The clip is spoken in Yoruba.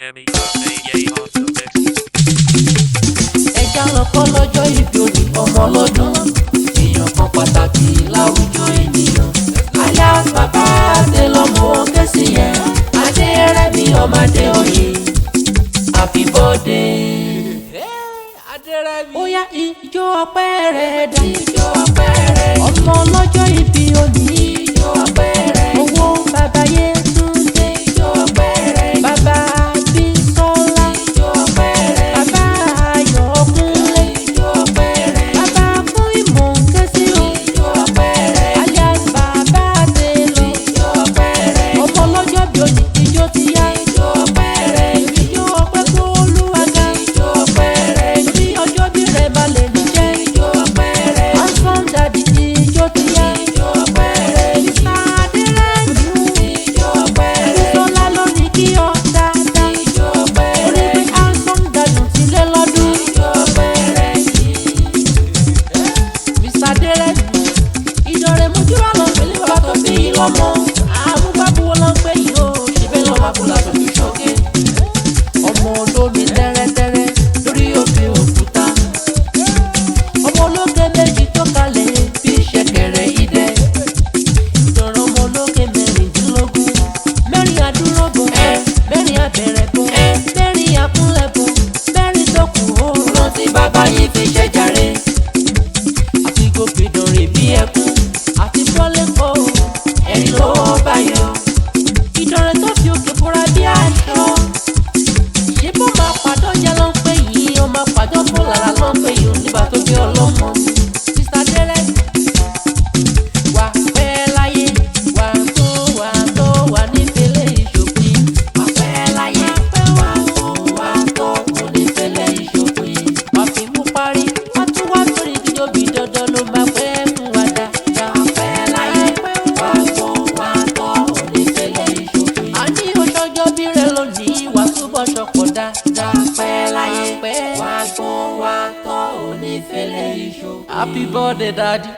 yemiadeiye on the mix. Ẹja lọ́kọ́ lọ́jọ́ ìbí òní ọmọ lọ́dún, èèyàn kan pàtàkì láwùjọ ènìyàn. Alias bàbá Adé lọ́mọ kẹ́sì yẹn, Aderemi ọmọ Adeoye, happy birthday. Aderemi. Ó yá ijó ọpẹ́ rẹ̀ dá. Ijó ọpẹ́ rẹ̀. Ọmọ lọ́jọ́ ìbí òní. Ijó ọpẹ́ rẹ̀. Owó bàbá Yétúndé. Ijó ọpẹ́ rẹ̀. Bàbá Bísọ́lá. Ijó ọpẹ́ rẹ̀. Bàbá Ayọ̀kúnlé. Ijó ọpẹ́ rẹ̀. Bàbá Múìmọ̀ kẹ́sì o. Ijó ọpẹ́ rẹ̀. Alias bàbá Adé lọ. Ijó ọpẹ́ rẹ̀. Ọmọ lọ́jọ́ bí òní ijó ti yá. Ijó ọpẹ́ rẹ̀. Ijó ọpẹ́ kó Olúwa ga. Ijó ọpẹ́ rẹ̀. Bí ọjọ́ bí rẹ̀ balẹ̀ níjẹ́. Ijó ọpẹ́ rẹ̀. Handsome daddy ijó ti yá. Ijó ọpẹ́ rẹ̀. Mr Aderemi. Ijó ọpẹ́ rẹ̀. Bísọ́lá ló ní kí ọ dáadáa. Ijó ọpẹ́ rẹ̀. Orí pé handsome daddy ti lé lọ́dún. Ijó ọpẹ́ rẹ̀. Mr Aderemi. Ìdọ̀rẹ́ mojúbà lọ pẹ̀lú bàbá tó bí i lọ́mọ. Àmúgbàbúwọ́ lọ pé yìí ó ṣe bẹ́ẹ̀ lọ́wọ́ àbúlà tó fi ṣọ́gé. Ọmọ olómi tẹ́rẹ́tẹ́rẹ́ lórí òkè òkúta. Ọmọ ológe méjì tó kalẹ̀ bí ṣẹ̀kẹ̀rẹ̀ idẹ. Ìdọ̀rọ̀ ọmọ ológe mẹ́rìndínlógún. Mẹ́rin àdúrógbò, mẹ́rin àbẹ̀rẹ̀gbò, mẹ́rin àkúnlẹ̀bò, mẹ́rin tó kù ó. Rántí bàbá yìí fi ṣe jàre. Àti gòkè dọ̀rẹ̀ bí ẹkún, àti bọ́lẹ̀ kọ́ ẹ̀yìn ló báyọ̀. Ìdọ̀rẹ̀ tó fi òkè bóra bí aṣọ. Ṣé bó máa pàdán jẹ́ ló ń pè yìí, ó máa pàdán fún lára ló ń pè yìí, nígbà tó bí ọlọ́mọ. Mr Aderemi. Wà pẹ́ láyé, wà tó wà nífẹ̀lẹ́ ìṣòpin. Wà pẹ́ láyé, wà tó onífẹ̀lẹ́ ìṣòpin. Wà fi mú parí, wà tún wá sórí ìdíjọ́bí dandan ló máa pẹ́ fún wa dáadáa. Wà pẹ́ láyé, wà tó onífẹ̀lẹ́ ìṣòpin. A ní oṣọjọ́ bí rẹ lónìí, wà túbọ̀ ṣọpọ̀ dáadáa. Pẹ́ láyé, wà tó onífẹ̀lẹ́ ìṣòpin. Happy birthday, daddy.